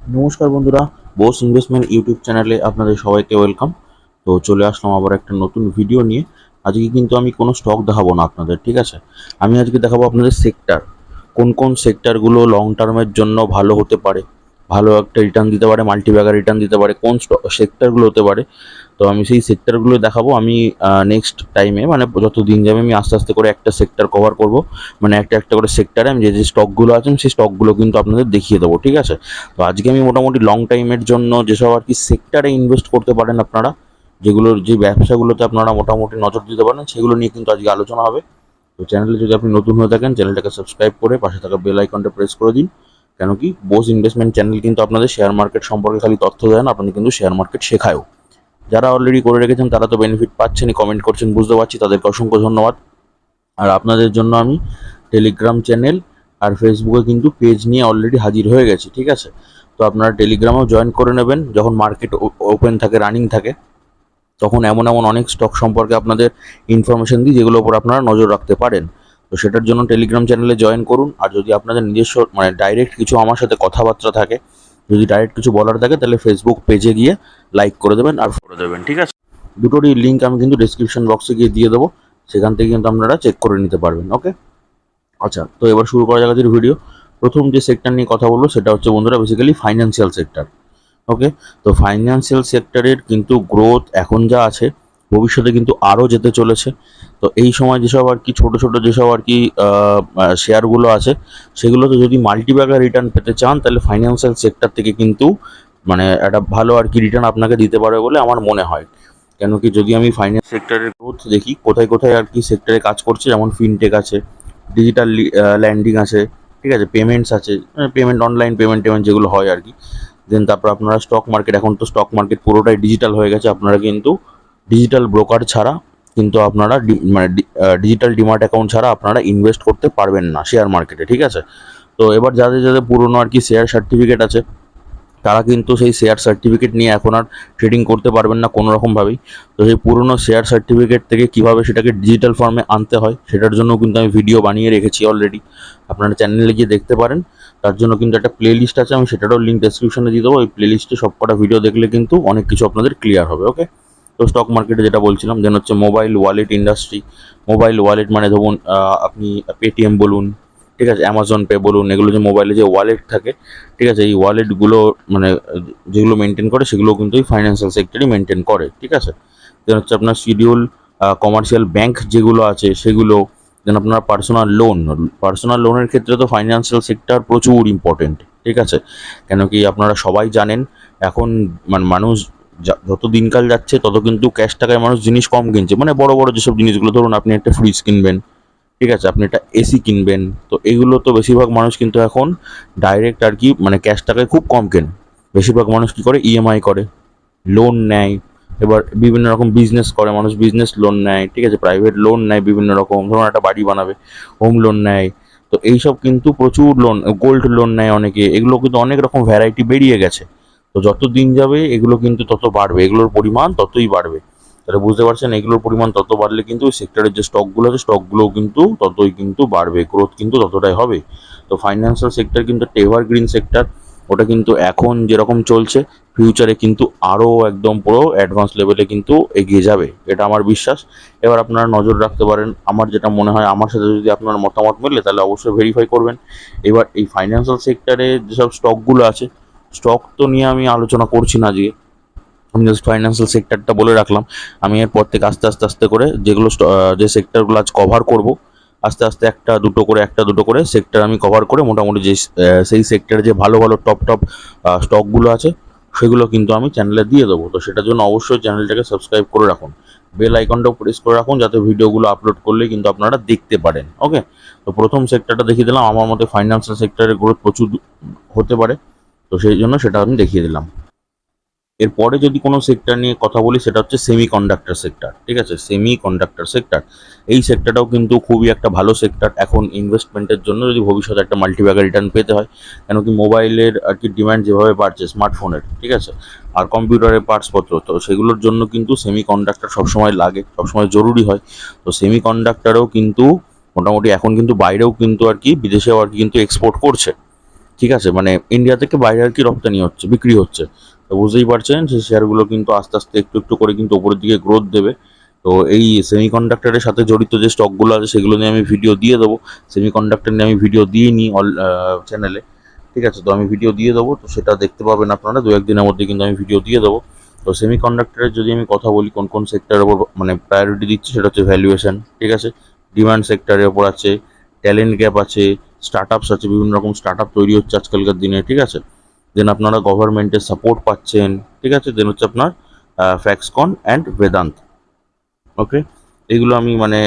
নমস্কার বন্ধুরা, Bose investment YouTube চ্যানেলে আপনাদের সবাইকে ওয়েলকাম। তো চলে আসলাম আবার একটা নতুন ভিডিও নিয়ে। আজকে কিন্তু আমি কোনো স্টক দেখাবো না আপনাদের, ঠিক আছে। আমি আজকে দেখাবো আপনাদের সেক্টর, কোন কোন সেক্টরগুলো লং টার্মের জন্য ভালো হতে পারে, ভালো একটা রিটার্ন দিতে পারে, মাল্টিব্যাগার রিটার্ন দিতে পারে, কোন সেক্টরগুলো হতে পারে। তো আমি সেই সেক্টরগুলো দেখাবো। আমি নেক্সট টাইমে মানে যত দিন যাবে আমি আস্তে আস্তে করে একটা সেক্টর কভার করব, মানে একটা একটা করে সেক্টরে আমি যে যে স্টকগুলো আছে সেই স্টকগুলো কিন্তু আপনাদের দেখিয়ে দেবো, ঠিক আছে। তো আজকে আমি মোটামুটি লং টাইমের জন্য যেসব আর কি সেক্টরে ইনভেস্ট করতে পারেন আপনারা, যেগুলোর যে ব্যবসাগুলোতে আপনারা মোটামুটি নজর দিতে পারেন, সেগুলো নিয়ে কিন্তু আজকে আলোচনা হবে। তো চ্যানেলে যদি আপনি নতুন হয়ে থাকেন, চ্যানেলটাকে সাবস্ক্রাইব করে পাশে থাকা বেল আইকনটা প্রেস করে দিন। কেন কি বোস ইনভেস্টমেন্ট চ্যানেল কিন্তু আপনাদের শেয়ার মার্কেট সম্পর্কে খালি তথ্য দেয় না, আপনাদের কিন্তু শেয়ার মার্কেট শেখায়ও। যারা অলরেডি করে রেখেছেন তারা তো বেনিফিট পাচ্ছেনই, কমেন্ট করছেন, বুঝতে পারছি, তাদেরকে অসংখ্য ধন্যবাদ। আর আপনাদের জন্য আমি টেলিগ্রাম চ্যানেল আর ফেসবুকে কিন্তু পেজ নিয়ে অলরেডি হাজির হয়ে গেছি, ঠিক আছে। তো আপনারা টেলিগ্রামেও জয়েন করে নেবেন। যখন মার্কেট ওপেন থাকে, রানিং থাকে, তখন এমন এমন অনেক স্টক সম্পর্কে আপনাদের ইনফরমেশন দিই যেগুলোর উপর আপনারা নজর রাখতে পারেন। তো সেটার জন্য টেলিগ্রাম চ্যানেলে জয়েন করুন। আর যদি আপনাদের নিজস্ব মানে ডাইরেক্ট কিছু আমার সাথে কথাবার্তা থাকে, যদি ডাইরেক্ট কিছু বলার থাকে, তাহলে ফেসবুক পেজে গিয়ে লাইক করে দেবেন আর ফলো দেবেন, ঠিক আছে। দুটোরই লিঙ্ক আমি কিন্তু ডিসক্রিপশন বক্সে গিয়ে দিয়ে দেবো, সেখান থেকে কিন্তু আপনারা চেক করে নিতে পারবেন। ওকে, আচ্ছা, তো এবার শুরু করা যাক আজকের ভিডিও। প্রথম যে সেক্টর নিয়ে কথা বলবো সেটা হচ্ছে বন্ধুরা বেসিক্যালি ফাইন্যান্সিয়াল সেক্টর। ওকে, তো ফাইন্যান্সিয়াল সেক্টরের কিন্তু গ্রোথ এখন যা আছে, ভবিষ্যতে কিন্তু আরও যেতে চলেছে। তো এই সময় যেসব আর কি ছোটো ছোটো যেসব আর কি শেয়ারগুলো আছে, সেগুলোতে যদি মাল্টিব্যাগার রিটার্ন পেতে চান, তাহলে ফাইন্যান্সিয়াল সেক্টর থেকে কিন্তু মানে একটা ভালো আর কি রিটার্ন আপনাকে দিতে পারবে বলে আমার মনে হয়। কেন কি যদি আমি ফাইন্যান্স সেক্টরের গ্রোথ দেখি, কোথায় কোথায় আর কি সেক্টরে কাজ করছে, যেমন ফিনটেক আছে, ডিজিটাল ল্যান্ডিং আছে, ঠিক আছে, পেমেন্টস আছে, পেমেন্ট অনলাইন পেমেন্ট টেমেন্ট যেগুলো হয় আর কি। দেন তারপর আপনারা স্টক মার্কেট, এখন তো স্টক মার্কেট পুরোটাই ডিজিটাল হয়ে গেছে, আপনারা কিন্তু ডিজিটাল ব্রোকার ছাড়া কিন্তু আপনারা মানে ডিজিটাল ডিমার্ট অ্যাকাউন্ট ছাড়া আপনারা ইনভেস্ট করতে পারবেন না শেয়ার মার্কেটে, ঠিক আছে। তো এবার যাদের যাদের পুরোনো আর কি শেয়ার সার্টিফিকেট আছে, তারা কিন্তু সেই শেয়ার সার্টিফিকেট নিয়ে এখন আর ট্রেডিং করতে পারবেন না কোনো রকমভাবেই। তো সেই পুরনো শেয়ার সার্টিফিকেট থেকে কীভাবে সেটাকে ডিজিটাল ফর্মে আনতে হয়, সেটার জন্য কিন্তু আমি ভিডিও বানিয়ে রেখেছি অলরেডি, আপনারা চ্যানেলে গিয়ে দেখতে পারেন। তার জন্য কিন্তু একটা প্লে লিস্ট আছে, আমি সেটারও লিঙ্ক ডেসক্রিপশনে দিয়ে দেবো। ওই প্লে লিস্টে সব কটা ভিডিও দেখলে কিন্তু অনেক কিছু আপনাদের ক্লিয়ার হবে। ওকে, তো স্টক মার্কেটে যেটা বলছিলাম, দেন হচ্ছে mobile wallet industry. Mobile wallet মানে ধরুন আপনি পেটিএম বলুন, ঠিক আছে, অ্যামাজন পে বলুন, এগুলো যে মোবাইলে যে ওয়ালেট থাকে, ঠিক আছে, এই ওয়ালেটগুলো মানে যেগুলো মেনটেন করে, সেগুলো কিন্তু এই ফাইন্যান্সিয়াল সেক্টরই মেনটেন করে, ঠিক আছে। দেন হচ্ছে আপনার শিডিউল কমার্শিয়াল ব্যাংক যেগুলো আছে সেগুলো। দেন আপনার পার্সোনাল লোন, পার্সোনাল লোনের ক্ষেত্রে তো ফাইন্যান্সিয়াল সেক্টর প্রচুর ইম্পর্টেন্ট, ঠিক আছে। কেন কি আপনারা সবাই জানেন এখন মানে মানুষ যত দিনকাল যাচ্ছে তত কিন্তু ক্যাশ টাকায় মানুষ জিনিস কম কিনছে, মানে বড় বড় যেসব জিনিসগুলো, ধরুন আপনি একটা ফ্রিজ কিনবেন, ঠিক আছে, আপনি একটা এসি কিনবেন, তো এগুলো তো বেশিরভাগ মানুষ কিন্তু এখন ডাইরেক্ট আর কি মানে ক্যাশ টাকায় খুব কম কেনে। বেশিরভাগ মানুষ কী করে, ইএমআই করে, লোন নেয়। এবার বিভিন্ন রকম বিজনেস করে মানুষ, বিজনেস লোন নেয়, ঠিক আছে, প্রাইভেট লোন নেয় বিভিন্ন রকম, ধরুন একটা বাড়ি বানাবে, হোম লোন নেয়। তো এইসব কিন্তু প্রচুর লোন, গোল্ড লোন নেয় অনেকে, এগুলো কিন্তু অনেক রকম ভ্যারাইটি বেরিয়ে গেছে। তো যত দিন যাবে এগুলো কিন্তু তত বাড়বে, এগুলোর পরিমাণ ততই বাড়বে। তাহলে বুঝতে পারছেন, এগুলোর পরিমাণ তত বাড়লে কিন্তু ওই সেক্টরের যে স্টকগুলো আছে, স্টকগুলোও কিন্তু ততই কিন্তু বাড়বে, গ্রোথ কিন্তু ততটাই হবে। তো ফাইন্যান্সিয়াল সেক্টর কিন্তু একটা এভারগ্রিন সেক্টর, ওটা কিন্তু এখন যেরকম চলছে, ফিউচারে কিন্তু আরও একদম পুরো অ্যাডভান্স লেভেলে কিন্তু এগিয়ে যাবে, এটা আমার বিশ্বাস। এবার আপনারা নজর রাখতে পারেন, আমার যেটা মনে হয়, আমার সাথে যদি আপনার মতামত মেলে তাহলে অবশ্যই ভেরিফাই করবেন। এবার এই ফাইন্যান্সিয়াল সেক্টরে যেসব স্টকগুলো আছে, স্টক তো নিয়ে আমি আলোচনা করছি না আজকে, আমি জাস্ট ফাইন্যান্সিয়াল সেক্টরটা বলে রাখলাম। আমি এরপর থেকে আস্তে আস্তে আস্তে করে যেগুলো যে সেক্টরগুলো আজ কভার করব, আস্তে আস্তে একটা দুটো করে সেক্টর আমি কভার করে মোটামুটি যে সেই সেক্টরে যে ভালো ভালো টপ টপ স্টকগুলো আছে, সেগুলো কিন্তু আমি চ্যানেলে দিয়ে দেবো। তো সেটার জন্য অবশ্যই চ্যানেলটাকে সাবস্ক্রাইব করে রাখুন, বেল আইকনটাও প্রেস করে রাখুন, যাতে ভিডিওগুলো আপলোড করলে কিন্তু আপনারা দেখতে পারেন। ওকে, তো প্রথম সেক্টরটা দেখিয়ে দিলাম, আমার মতে ফাইন্যান্সিয়াল সেক্টরের গ্রোথ প্রচুর হতে পারে, তো সেই জন্য সেটা আমি দেখিয়ে দিলাম। এরপরে যদি কোনো সেক্টর নিয়ে কথা বলি, সেটা হচ্ছে সেমি কন্ডাক্টর সেক্টর, ঠিক আছে, সেমি কন্ডাক্টর সেক্টর। এই সেক্টরটাও কিন্তু খুবই একটা ভালো সেক্টর এখন ইনভেস্টমেন্টের জন্য, যদি ভবিষ্যতে একটা মাল্টিব্যাগার রিটার্ন পেতে হয়। কেন কি মোবাইলের আর কি ডিমান্ড যেভাবে বাড়ছে, স্মার্টফোনের, ঠিক আছে, আর কম্পিউটারের পার্টসপত্র, তো সেগুলোর জন্য কিন্তু সেমি কন্ডাক্টর সবসময় লাগে, সবসময় জরুরি হয়। তো সেমি কন্ডাক্টরও কিন্তু মোটামুটি এখন কিন্তু বাইরেও কিন্তু আর কি বিদেশেও আর কি কিন্তু এক্সপোর্ট করছে। ঠিক আছে, মানে ইন্ডিয়া থেকে বাইরে আর কি রপ্তানি হচ্ছে, বিক্রি হচ্ছে। তো বুঝতেই পারছেন সেই শেয়ারগুলো কিন্তু আস্তে আস্তে একটু একটু করে কিন্তু ওপরের দিকে গ্রোথ দেবে। তো এই সেমিকন্ডাক্টরের সাথে জড়িত যে স্টকগুলো আছে সেগুলো নিয়ে আমি ভিডিও দিয়ে দেবো। সেমিকন্ডাক্টর নিয়ে আমি ভিডিও দিয়ে নিই চ্যানেলে, ঠিক আছে। তো আমি ভিডিও দিয়ে দেবো, তো সেটা দেখতে পাবেন আপনারা, দু একদিনের মধ্যে কিন্তু আমি ভিডিও দিয়ে দেবো। তো সেমিকন্ডাক্টরের যদি আমি কথা বলি কোন কোন সেক্টরের ওপর মানে প্রায়োরিটি দিচ্ছি, সেটা হচ্ছে ভ্যালুয়েশন, ঠিক আছে। ডিমান্ড সেক্টরের ওপর আছে, ট্যালেন্ট গ্যাপ আছে, স্টার্ট আপস আছে, বিভিন্ন রকম স্টার্ট আপ তৈরি হচ্ছে আজকালকার দিনে, ঠিক আছে। দেন আপনারা গভর্নমেন্টের সাপোর্ট পাচ্ছেন, ঠিক আছে। দেন হচ্ছে আপনার ফ্যাক্সকন অ্যান্ড বেদান্ত, ওকে। এগুলো আমি মানে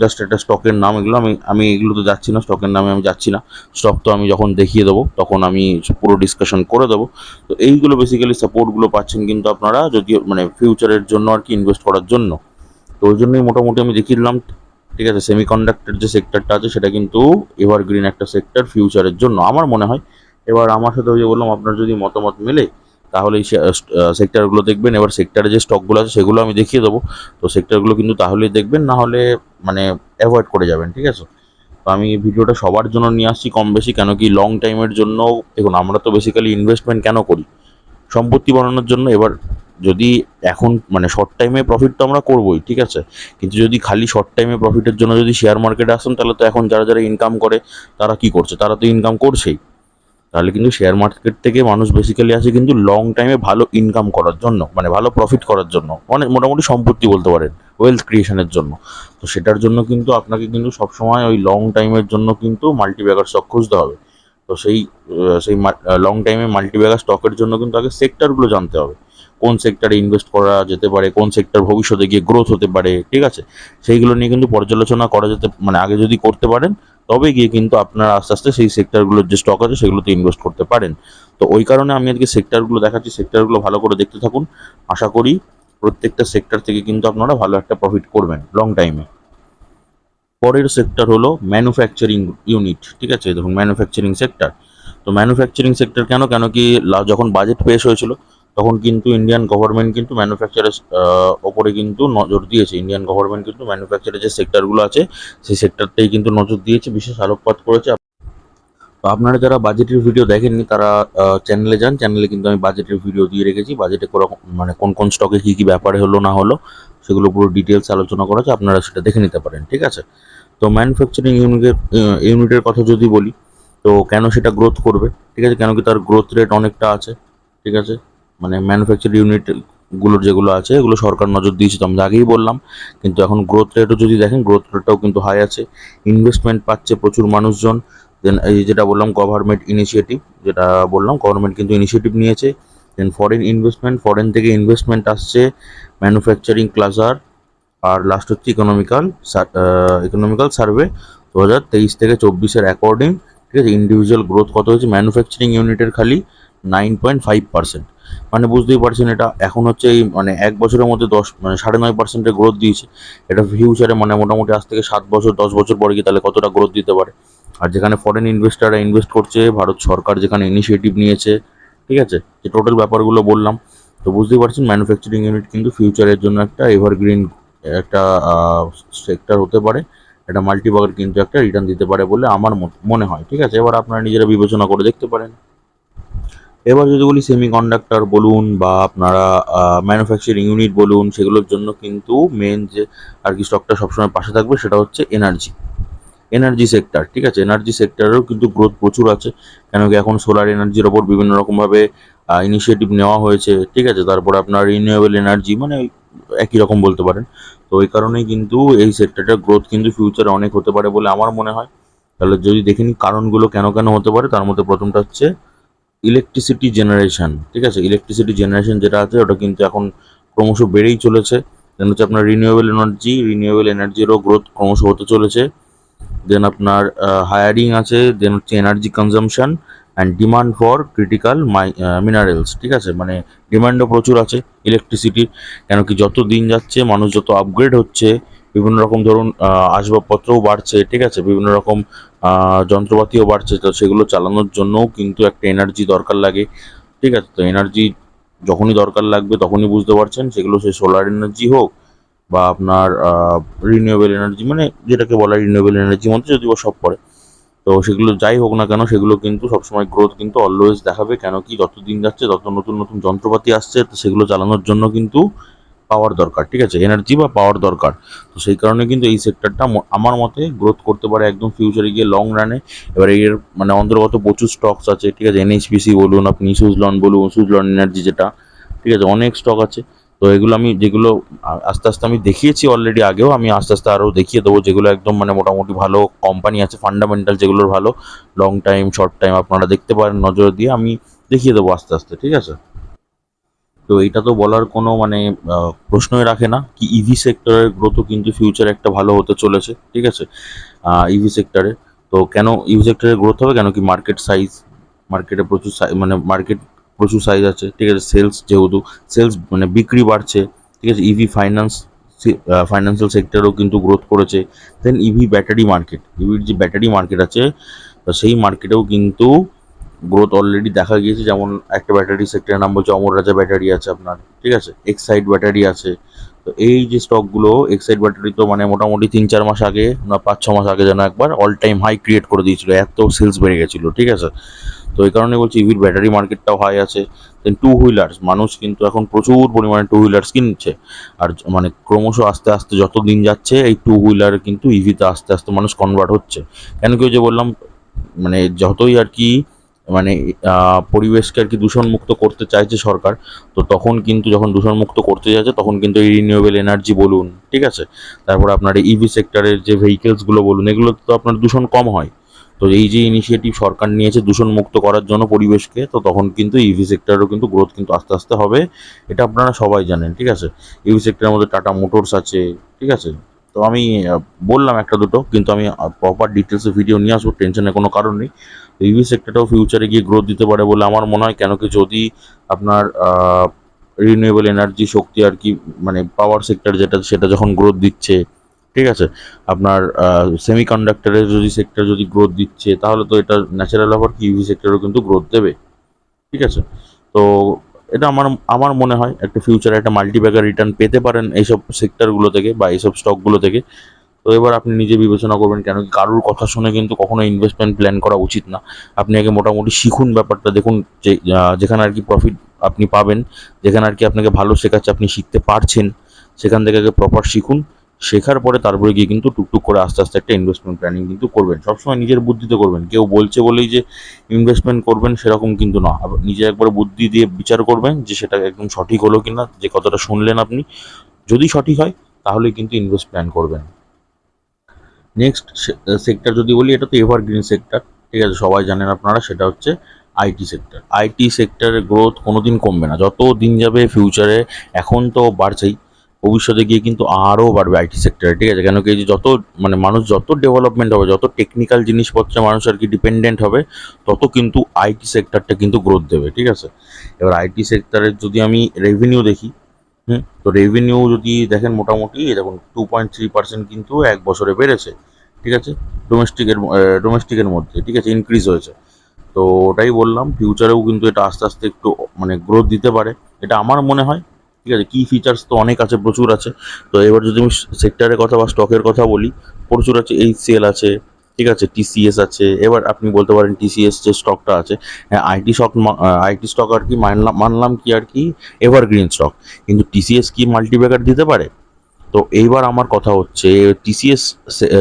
জাস্ট একটা স্টকের নাম, এগুলো আমি আমি এগুলো তো যাচ্ছি না, স্টকের নামে আমি যাচ্ছি না। স্টক তো আমি যখন দেখিয়ে দেবো তখন আমি পুরো ডিসকাশন করে দেবো। তো এইগুলো বেসিক্যালি সাপোর্টগুলো পাচ্ছেন কিন্তু আপনারা যদি মানে ফিউচারের জন্য আর কি ইনভেস্ট করার জন্য। তো ওই জন্যই মোটামুটি আমি দেখিয়ে দিলাম, ঠিক আছে। সেমিকন্ডাক্টর যে সেক্টরটা আছে সেটা কিন্তু এভারগ্রিন একটা সেক্টর ফিউচারের জন্য আমার মনে হয়। এবার আমার সাথে ওই যে বললাম, আপনার যদি মতামত মেলে তাহলে এই সেক্টরগুলো দেখবেন। এবার সেক্টরে যে স্টকগুলো আছে সেগুলো আমি দেখিয়ে দেবো। তো সেক্টরগুলো কিন্তু তাহলেই দেখবেন, না হলে মানে অ্যাভয়েড করে যাবেন, ঠিক আছে। তো আমি এই ভিডিওটা সবার জন্য নিয়ে আসছি কম বেশি, কেন কি লং টাইমের জন্য। দেখুন, আমরা তো বেসিক্যালি ইনভেস্টমেন্ট কেন করি? সম্পত্তি বানানোর জন্য। এবার যদি এখন মানে শর্ট টাইমে প্রফিট তো আমরা করবোই, ঠিক আছে। কিন্তু যদি খালি শর্ট টাইমে প্রফিটের জন্য যদি শেয়ার মার্কেটে আসেন, তাহলে তো এখন যারা যারা ইনকাম করে তারা কি করছে? তারা তো ইনকাম করছেই। তাহলে কিন্তু শেয়ার মার্কেট থেকে মানুষ বেসিক্যালি আসে কিন্তু লং টাইমে ভালো ইনকাম করার জন্য, মানে ভালো প্রফিট করার জন্য, মানে মোটামুটি সম্পত্তি বলতে পারেন, ওয়েলথ ক্রিয়েশনের জন্য। তো সেটার জন্য কিন্তু আপনাকে কিন্তু সবসময় ওই লং টাইমের জন্য কিন্তু মাল্টিব্যাগার স্টক খুঁজতে হবে। তো সেই লং টাইমে মাল্টিব্যাগার স্টকের জন্য কিন্তু আগে সেক্টরগুলো জানতে হবে, কোন সেক্টরে ইনভেস্ট করা যেতে পারে, কোন সেক্টর ভবিষ্যতে গিয়ে গ্রোথ হতে পারে, ঠিক আছে। সেইগুলো নিয়ে কিন্তু পর্যালোচনা করা যেতে, মানে আগে যদি করতে পারেন তবে গিয়ে কিন্তু আপনারা আস্তে আস্তে সেই সেক্টরগুলোর যে স্টক আছে সেগুলোতে ইনভেস্ট করতে পারেন। তো ওই কারণে আমি আজকে সেক্টরগুলো দেখাচ্ছি, সেক্টরগুলো ভালো করে দেখতে থাকুন। আশা করি প্রত্যেকটা সেক্টর থেকে কিন্তু আপনারা ভালো একটা প্রফিট করবেন লং টাইমে। পরের সেক্টর হলো ম্যানুফ্যাকচারিং ইউনিট, ঠিক আছে। দেখুন, ম্যানুফ্যাকচারিং সেক্টর। তো ম্যানুফ্যাকচারিং সেক্টর কেন, কেন কি যখন বাজেট পেশ হয়েছিল তখন কিন্তু ইন্ডিয়ান গভর্নমেন্ট কিন্তু ম্যানুফ্যাকচারের ওপরে কিন্তু নজর দিয়েছে। ইন্ডিয়ান গভর্নমেন্ট কিন্তু ম্যানুফ্যাকচারের যে সেক্টরগুলো আছে সেই সেক্টরটাই কিন্তু নজর দিয়েছে, বিশেষ আলোকপাত করেছে। তো আপনারা যারা বাজেটের ভিডিও দেখেননি তারা চ্যানেলে যান, চ্যানেলে কিন্তু আমি বাজেটের ভিডিও দিয়ে রেখেছি। বাজেটে মানে কোন কোন স্টকে কী কী ব্যাপারে হলো না হলো সেগুলো পুরো ডিটেলস আলোচনা করা আছে, আপনারা সেটা দেখে নিতে পারেন, ঠিক আছে। তো ম্যানুফ্যাকচারিং ইউনিটের কথা যদি বলি, তো কেন সেটা গ্রোথ করবে, ঠিক আছে, কেন কি তার গ্রোথ রেট অনেকটা আছে, ঠিক আছে। মানে ম্যানুফ্যাকচারিং ইউনিটগুলোর যেগুলো আছে এগুলো সরকার নজর দিয়েছে, তো আমরা আগেই বললাম। কিন্তু এখন গ্রোথ রেটও যদি দেখেন, গ্রোথ রেটটাও কিন্তু হাই আছে। ইনভেস্টমেন্ট পাচ্ছে প্রচুর মানুষজন। দেন এই যেটা বললাম গভর্নমেন্ট ইনিশিয়েটিভ, যেটা বললাম গভর্নমেন্ট কিন্তু ইনিশিয়েটিভ নিয়েছে। দেন ফরেন ইনভেস্টমেন্ট, ফরেন থেকে ইনভেস্টমেন্ট আসছে ম্যানুফ্যাকচারিং ক্লাস্টার। আর লাস্ট হচ্ছে ইকোনমিক্যাল সার্ভে 2023 থেকে 24-এর অ্যাকর্ডিং, ঠিক আছে। ইন্ডিভিজুয়াল গ্রোথ কত হয়েছে ম্যানুফ্যাকচারিং ইউনিটের? খালি 9.5%। মানে বুঝতেই পারছেন এটা এখন হচ্ছে এই মানে এক বছরের মধ্যে 9.5%-এর গ্রোথ দিয়েছে। এটা ফিউচারে মানে মোটামুটি আজ থেকে 7 বছর 10 বছর পরে গিয়ে তাহলে কতটা গ্রোথ দিতে পারে। আর যেখানে ফরেন ইনভেস্টাররা ইনভেস্ট করছে, ভারত সরকার যেখানে ইনিশিয়েটিভ নিয়েছে, ঠিক আছে, যে টোটাল ব্যাপারগুলো বললাম। তো বুঝতেই পারছেন ম্যানুফ্যাকচারিং ইউনিট কিন্তু ফিউচারের জন্য একটা এভারগ্রিন একটা সেক্টর হতে পারে। এটা মাল্টিবাগার কিন্তু একটা রিটার্ন দিতে পারে বলে আমার মনে হয়, ঠিক আছে। এবার আপনারা নিজেরা বিবেচনা করে দেখতে পারেন। এবার যদি বলি সেমিকন্ডাক্টর বলুন বা আপনারা ম্যানুফ্যাকচারিং ইউনিট বলুন, সেগুলোর জন্য কিন্তু মেন যে আর কি স্টকটা সবসময় পাশে থাকবে সেটা হচ্ছে এনার্জি সেক্টর, ঠিক আছে। এনার্জি সেক্টরেও কিন্তু গ্রোথ প্রচুর আছে, কেন কি এখন সোলার এনার্জির ওপর বিভিন্ন রকমভাবে ইনিশিয়েটিভ নেওয়া হয়েছে, ঠিক আছে। তারপর আপনার রিনিউয়েবল এনার্জি, মানে একই রকম বলতে পারেন। তো এই কারণেই কিন্তু এই সেক্টরটার গ্রোথ কিন্তু ফিউচারে অনেক হতে পারে বলে আমার মনে হয়। তাহলে যদি দেখে নিই কারণগুলো কেন কেন হতে পারে, তার মধ্যে প্রথমটা হচ্ছে ইলেকট্রিসিটি জেনারেশন, ঠিক আছে। ইলেকট্রিসিটি জেনারেশন যেটা আছে ওটা কিন্তু এখন ক্রমশ বেড়েই চলেছে। দেন হচ্ছে আপনার রিনিউয়েবল এনার্জিরও গ্রোথ ক্রমশ হতে চলেছে। দেন আপনার হায়ারিং আছে। দেন হচ্ছে energy consumption and demand for critical minerals, ঠিক আছে। মানে ডিমান্ডও প্রচুর আছে ইলেকট্রিসিটির, কেন কি যত দিন যাচ্ছে মানুষ যত আপগ্রেড হচ্ছে, বিভিন্ন রকম ধরুন আসবাবপত্রও বাড়ছে, ঠিক আছে, বিভিন্ন রকম যন্ত্রপাতিও বাড়ছে, তো সেগুলো চালানোর জন্যও কিন্তু একটা এনার্জি দরকার লাগে, ঠিক আছে। তো এনার্জি যখনই দরকার লাগবে তখনই বুঝতে পারছেন, সেগুলো সে সোলার এনার্জি হোক বা আপনার রিনিউয়েবল এনার্জি, মানে যেটাকে বলা রিনিউয়েবল এনার্জির মধ্যে যদিও সব পড়ে। তো সেগুলো যাই হোক না কেন, সেগুলো কিন্তু সবসময় গ্রোথ কিন্তু অলওয়েজ দেখাবে। কেন কি, যত দিন যাচ্ছে তত নতুন নতুন যন্ত্রপাতি আসছে, তো সেগুলো চালানোর জন্য কিন্তু পাওয়ার দরকার, ঠিক আছে, এনার্জি বা পাওয়ার দরকার। তো সেই কারণে কিন্তু এই সেক্টরটা আমার মতে গ্রোথ করতে পারে একদম ফিউচারে গিয়ে লং রানে। এবার এর মানে অন্তর্গত প্রচুর স্টকস আছে, ঠিক আছে, এনএইচপিসি বলুন, আপনি সুজলন বলুন, সুজলন এনার্জি যেটা, ঠিক আছে, অনেক স্টক আছে। তো এগুলো আমি যেগুলো আস্তে আস্তে আমি দেখিয়েছি অলরেডি আগেও, আমি আস্তে আস্তে আরও দেখিয়ে দেবো, যেগুলো একদম মানে মোটামুটি ভালো কোম্পানি আছে, ফান্ডামেন্টাল যেগুলোর ভালো, লং টাইম শর্ট টাইম আপনারা দেখতে পারেন নজর দিয়ে, আমি দেখিয়ে দেবো আস্তে আস্তে, ঠিক আছে। তো এটা তো বলার কোনো মানে প্রশ্নই রাখে না কি ইভি সেক্টরের গ্রোথও কিন্তু ফিউচারে একটা ভালো হতে চলেছে, ঠিক আছে, ইভি সেক্টরে। তো কেন ইভি সেক্টরের গ্রোথ হবে, কেন কি মার্কেট সাইজ, মার্কেটে প্রচুর মানে মার্কেট প্রচুর সাইজ আছে, ঠিক আছে, সেলস যেহেতু সেলস মানে বিক্রি বাড়ছে, ঠিক আছে, ইভি ফাইন্যান্সিয়াল সেক্টরও কিন্তু গ্রোথ করেছে। দেন ইভি ব্যাটারি মার্কেট, ইভির যে ব্যাটারি মার্কেট আছে, তো সেই মার্কেটেও কিন্তু গ্রোথ অলরেডি দেখা গিয়েছে। যেমন একটা ব্যাটারি সেক্টরের নাম বলছে অমর রাজা ব্যাটারি আছে আপনার, ঠিক আছে, এক্সাইড ব্যাটারি আছে। তো এই যে স্টকগুলো, এক্সাইড ব্যাটারি তো মানে মোটামুটি 3-4 মাস আগে না 5-6 মাস আগে যেন একবার অল টাইম হাই ক্রিয়েট করে দিয়েছিল, এত সেলস বেড়ে গেছিলো, ঠিক আছে। তো এই কারণে বলছি ইভির ব্যাটারি মার্কেটটাও হাই আছে। দেন টু হুইলার্স, মানুষ কিন্তু এখন প্রচুর পরিমাণে টু হুইলার্স কিনছে। আর মানে ক্রমশ আস্তে আস্তে যত দিন যাচ্ছে এই টু হুইলার কিন্তু ইভিতে আস্তে আস্তে মানুষ কনভার্ট হচ্ছে। কেন কি, ওই যে বললাম, মানে যতই আর কি মানে পরিবেশকে আর কি দূষণমুক্ত করতে চাইছে সরকার, তো তখন কিন্তু যখন দূষণমুক্ত করতে যাচ্ছে তখন কিন্তু এই রিনিউয়েবল এনার্জি বলুন, ঠিক আছে, তারপরে আপনার ইভি সেক্টরের যে ভেহিকেলসগুলো বলুন, এগুলো তো আপনার দূষণ কম হয়। তো এই যে ইনিশিয়েটিভ সরকার নিয়েছে দূষণমুক্ত করার জন্য পরিবেশকে, তো তখন কিন্তু ইভি সেক্টরেরও কিন্তু গ্রোথ কিন্তু আস্তে আস্তে হবে। এটা আপনারা সবাই জানেন, ঠিক আছে। ইভি সেক্টরের মধ্যে টাটা মোটরস আছে, ঠিক আছে। তো আমি বললাম একটা দুটো, কিন্তু আমি প্রপার ডিটেলসে ভিডিও নিয়ে আসবো, টেনশনের কোনো কারণ নেই। ইভি সেক্টরটাও ফিউচারে গিয়ে গ্রোথ দিতে পারে বলে আমার মনে হয়। কেন কি, যদি আপনার রিনিউয়েবল এনার্জি শক্তি আর কি মানে পাওয়ার সেক্টর যেটা, সেটা যখন গ্রোথ দিচ্ছে, ঠিক আছে, আপনার সেমি কন্ডাক্টরের যদি সেক্টর যদি গ্রোথ দিচ্ছে, তাহলে তো এটা ন্যাচারাল ব্যাপার কি ইভি সেক্টরও কিন্তু গ্রোথ দেবে, ঠিক আছে। তো এটা আমার আমার মনে হয় একটা ফিউচারে একটা মাল্টিব্যাগার রিটার্ন পেতে পারেন এইসব সেক্টরগুলো থেকে বা এইসব স্টকগুলো থেকে। তো এবার আপনি নিজে বিবেচনা করবেন, কেন কি কারোর কথা শুনে কিন্তু কখনো ইনভেস্টমেন্ট প্ল্যান করা উচিত না। আপনি আগে মোটামুটি শিখুন ব্যাপারটা, দেখুন যে যেখানে আর কি প্রফিট আপনি পাবেন, যেখানে আর কি আপনাকে ভালো শেখাচ্ছে, আপনি শিখতে পারছেন, সেখান থেকে আগে প্রপার শিখুন। শেখার পরে তারপরে গিয়ে কিন্তু টুকটুক করে আস্তে আস্তে একটা ইনভেস্টমেন্ট প্ল্যানিং কিন্তু করবেন। সবসময় নিজের বুদ্ধিতে করবেন, কেউ বলছে বলেই যে ইনভেস্টমেন্ট করবেন সেরকম কিন্তু না। নিজে একবার বুদ্ধি দিয়ে বিচার করবেন যে সেটা একদম সঠিক হলো কিনা, যে কতটা শুনলেন আপনি, যদি সঠিক হয় তাহলে কিন্তু ইনভেস্ট প্ল্যান করবেন। নেক্সট সেক্টর যদি বলি, এটা তো এভারগ্রিন সেক্টর, ঠিক আছে, সবাই জানেন আপনারা, সেটা হচ্ছে আইটি সেক্টর। আইটি সেক্টরের গ্রোথ কোনোদিন কমবে না, যত দিন যাবে ফিউচারে। এখন তো বাড়ছেই, ভবিষ্যতে গিয়ে কিন্তু আরও বাড়বে আইটি সেক্টরে, ঠিক আছে। কেন কি, এই যে যত মানে মানুষ যত ডেভেলপমেন্ট হবে, যত টেকনিক্যাল জিনিসপত্রে মানুষ আর কি ডিপেন্ডেন্ট হবে, তত কিন্তু আইটি সেক্টরটা কিন্তু গ্রোথ দেবে, ঠিক আছে। এবার আইটি সেক্টরের যদি আমি রেভিনিউ দেখি, তো রেভিনিউ যদি দেখেন, মোটামুটি দেখুন 2.3% কিন্তু এক বছরে বেড়েছে, ঠিক আছে, ডোমেস্টিকের মধ্যে, ঠিক আছে, ইনক্রিজ হয়েছে। তো ওটাই বললাম, ফিউচারেও কিন্তু এটা আস্তে আস্তে একটু মানে গ্রোথ দিতে পারে, এটা আমার মনে হয়, ঠিক আছে। কি ফিচার্স তো অনেক আছে, প্রচুর আছে। তো এবার যদি আমি সেক্টরের কথা বা স্টকের কথা বলি, প্রচুর আছে, এইচসিএল আছে, ঠিক আছে, টিসিএস আছে। এবার আপনি বলতে পারেন টিসিএস যে স্টকটা আছে, হ্যাঁ, আইটি স্টক আর কি মানলাম কি আর কি এভারগ্রিন স্টক, কিন্তু টিসিএস কি মাল্টিব্যাগার দিতে পারে? তো এইবার আমার কথা হচ্ছে, টিসিএস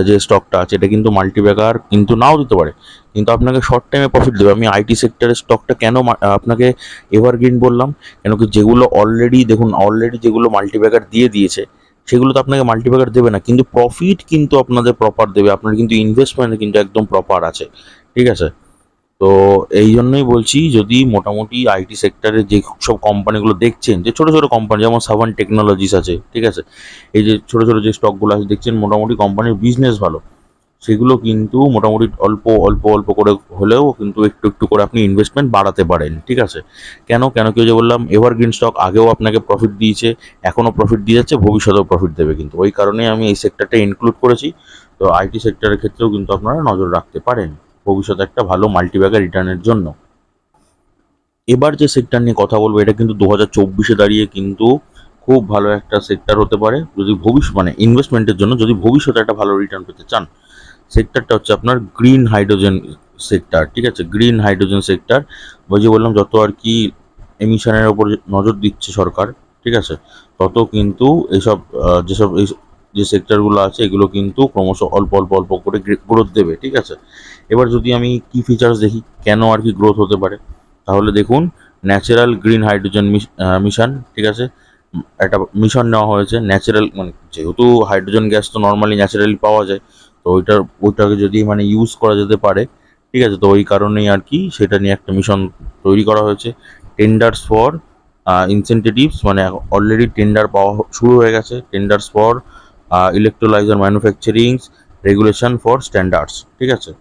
যে স্টকটা আছে এটা কিন্তু মাল্টিব্যাগার কিন্তু নাও দিতে পারে, কিন্তু আপনাকে শর্ট টাইমে প্রফিট দেবে। আমি আইটি সেক্টরের স্টকটা কেন আপনাকে এভারগ্রিন বললাম, কেন কি যেগুলো অলরেডি দেখুন, অলরেডি যেগুলো মাল্টিব্যাগার দিয়ে দিয়েছে, সেগুলো তো আপনাকে মাল্টিব্যাগার দেবে না, কিন্তু প্রফিট কিন্তু আপনাদের প্রপার দেবে, আপনার কিন্তু ইনভেস্টমেন্ট কিন্তু একদম প্রপার আছে, ঠিক আছে। তো এই জন্যই বলছি, যদি মোটামুটি আইটি সেক্টরে যে সব কোম্পানিগুলো দেখছেন, যে ছোটো ছোটো কোম্পানি যেমন সাভান টেকনোলজিস আছে, ঠিক আছে, এই যে ছোটো ছোটো যে স্টকগুলো আছে দেখছেন, মোটামুটি কোম্পানির বিজনেস ভালো, সেগুলো কিন্তু মোটামুটি অল্প অল্প অল্প করে হলেও কিন্তু একটু একটু করে আপনি ইনভেস্টমেন্ট বাড়াতে পারেন, ঠিক আছে। কেন কেন কি, যে বললাম এভারগ্রিন স্টক আগেও আপনাকে প্রফিট দিয়েছে, এখনও প্রফিট দিয়ে যাচ্ছে, ভবিষ্যতেও প্রফিট দেবে, কিন্তু ওই কারণে আমি এই সেক্টরটা ইনক্লুড করেছি। তো আইটি সেক্টরের ক্ষেত্রেও কিন্তু আপনারা নজর রাখতে পারেন ভবিষ্যতে একটা ভালো মাল্টিব্যাগার রিটার্নের জন্য। এবার যে সেক্টর নিয়ে কথা বলবো, এটা কিন্তু 2024-এ দাঁড়িয়ে কিন্তু খুব ভালো একটা সেক্টর হতে পারে, যদি ভবিষ্যৎ মানে ইনভেস্টমেন্টের জন্য, যদি ভবিষ্যতে একটা ভালো রিটার্ন পেতে চান। সেক্টরটা হচ্ছে আপনার গ্রিন হাইড্রোজেন সেক্টর, ঠিক আছে। গ্রিন হাইড্রোজেন সেক্টর, ওই যে বললাম যত আর কি এমিশনের ওপর নজর দিচ্ছে সরকার, ঠিক আছে, তত কিন্তু এইসব যেসব এই যে সেক্টরগুলো আছে এগুলো কিন্তু ক্রমশ অল্প অল্প অল্প করে গ্রোথ দেবে, ঠিক আছে। এবার যদি আমি কি ফিচার্স দেখি কেন আর কি গ্রোথ হতে পারে, তাহলে দেখুন ন্যাচারাল গ্রিন হাইড্রোজেন মিশন, ঠিক আছে। একটা মিশন নেওয়া হয়েছে ন্যাচারাল, মানে যেহেতু হাইড্রোজেন গ্যাস তো নর্মালি ন্যাচারালি পাওয়া যায়, তো ওইটাকে যদি মানে ইউজ করা যেতে পারে, ঠিক আছে, তো ওই কারণেই আর কি সেটা নিয়ে একটা মিশন তৈরি করা হয়েছে। টেন্ডার্স ফর ইনসেনটিভস, মানে অলরেডি টেন্ডার পাওয়া শুরু হয়ে গেছে। Tenders for electrolyser manufacturing regulation for standards, ঠিক আছে।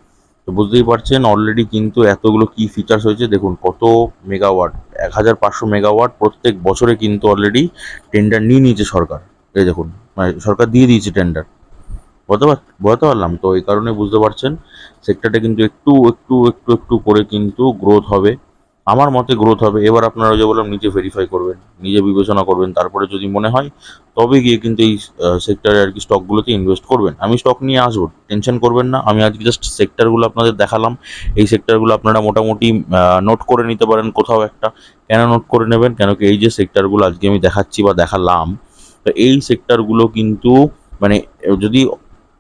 তো বুঝতেই পারছেন অলরেডি কিন্তু এতগুলো কি ফিচার্স হয়েছে, দেখুন কত মেগাওয়াট, 1500 মেগাওয়াট প্রত্যেক বছরে কিন্তু অলরেডি টেন্ডার নিয়ে নিয়েছে সরকার। এই দেখুন, মানে সরকার দিয়ে দিয়েছে টেন্ডার। বোঝাতে পারলাম তো, এই কারণে বুঝতে পারছেন সেক্টরটা কিন্তু একটু একটু একটু একটু করে কিন্তু গ্রোথ হবে, আমার মতে গ্রোথ হবে। এবার আপনারা যে বললাম নিজে ভেরিফাই করবেন, নিজে বিবেচনা করবেন, তারপরে যদি মনে হয় তবে গিয়ে কিন্তু এই সেক্টরে আর কি স্টকগুলোতে ইনভেস্ট করবেন। আমি স্টক নিয়ে আসবো, টেনশন করবেন না। আমি আজকে জাস্ট সেক্টরগুলো আপনাদের দেখালাম। এই সেক্টরগুলো আপনারা মোটামুটি নোট করে নিতে পারেন কোথাও একটা। কেন নোট করে নেবেন, কেন কি এই যে সেক্টরগুলো আজকে আমি দেখাচ্ছি বা দেখালাম, তো এই সেক্টরগুলো কিন্তু মানে যদি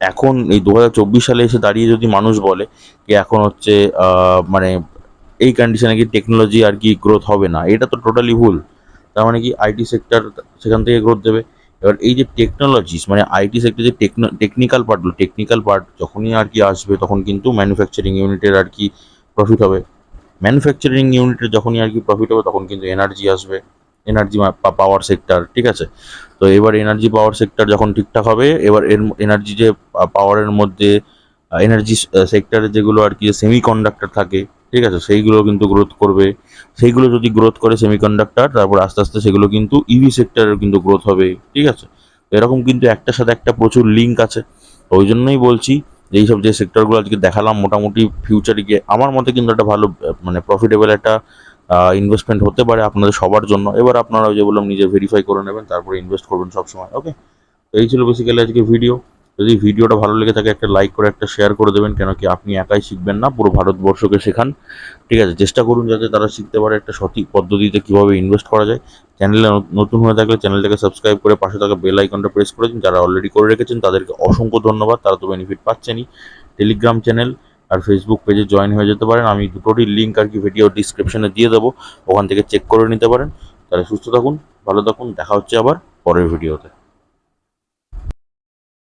এখন এই 2024 সালে এসে দাঁড়িয়ে যদি মানুষ বলে কি এখন হচ্ছে মানে এই কন্ডিশনে কি টেকনোলজি আর কি গ্রোথ হবে না, এটা তো টোটালি ভুল। তার মানে কি আইটি সেক্টর সেখান থেকে গ্রোথ দেবে। এবার এই যে টেকনোলজিস, মানে আইটি সেক্টর যে টেকনিক্যাল পার্ট যখনই আর কি আসবে, তখন কিন্তু ম্যানুফ্যাকচারিং ইউনিটের আর কি প্রফিট হবে। ম্যানুফ্যাকচারিং ইউনিটের যখনই আর কি প্রফিট হবে, তখন কিন্তু এনার্জি আসবে, এনার্জি বা পাওয়ার সেক্টর, ঠিক আছে। তো এবার এনার্জি পাওয়ার সেক্টর যখন ঠিকঠাক হবে, এবার এনার্জি যে পাওয়ারের মধ্যে এনার্জি সেক্টরে যেগুলো আর কি সেমি কন্ডাক্টর থাকে, ঠিক আছে, সেইগুলো কিন্তু গ্রোথ করবে। সেইগুলো যদি গ্রোথ করে সেমিকন্ডাক্টর, তারপর আস্তে আস্তে সেগুলো কিন্তু ইভি সেক্টরের কিন্তু গ্রোথ হবে, ঠিক আছে। তো এরকম কিন্তু একটার সাথে একটা প্রচুর লিঙ্ক আছে। তো ওই জন্যই বলছি যে এইসব যে সেক্টরগুলো আজকে দেখালাম মোটামুটি ফিউচারে গিয়ে আমার মতে কিন্তু একটা ভালো মানে প্রফিটেবল একটা ইনভেস্টমেন্ট হতে পারে আপনাদের সবার জন্য। এবার আপনারা ওই যে বললাম নিজে ভেরিফাই করে নেবেন, তারপরে ইনভেস্ট করবেন সবসময়। ওকে, তো এই ছিল বেসিক্যালি আজকে ভিডিও। যদি ভিডিওটা ভালো লেগে থাকে একটা লাইক করে একটা শেয়ার করে দেবেন, কেন কি আপনি একাই শিখবেন না, পুরো ভারতবর্ষকে শেখান, ঠিক আছে। চেষ্টা করুন যাতে তারা শিখতে পারে একটা সঠিক পদ্ধতিতে কীভাবে ইনভেস্ট করা যায়। চ্যানেলে নতুন হয়ে থাকলে চ্যানেলটাকে সাবস্ক্রাইব করে পাশে থাকা বেল আইকনটা প্রেস করে দিন। যারা অলরেডি করে রেখেছেন তাদেরকে অসংখ্য ধন্যবাদ, তারা তো বেনিফিট পাচ্ছেনই। টেলিগ্রাম চ্যানেল আর ফেসবুক পেজে জয়েন হয়ে যেতে পারেন, আমি দুটোরই লিঙ্ক আর কি ভিডিও ডিসক্রিপশনে দিয়ে দেবো, ওখান থেকে চেক করে নিতে পারেন। তাহলে সুস্থ থাকুন, ভালো থাকুন, দেখা হচ্ছে আবার পরের ভিডিওতে।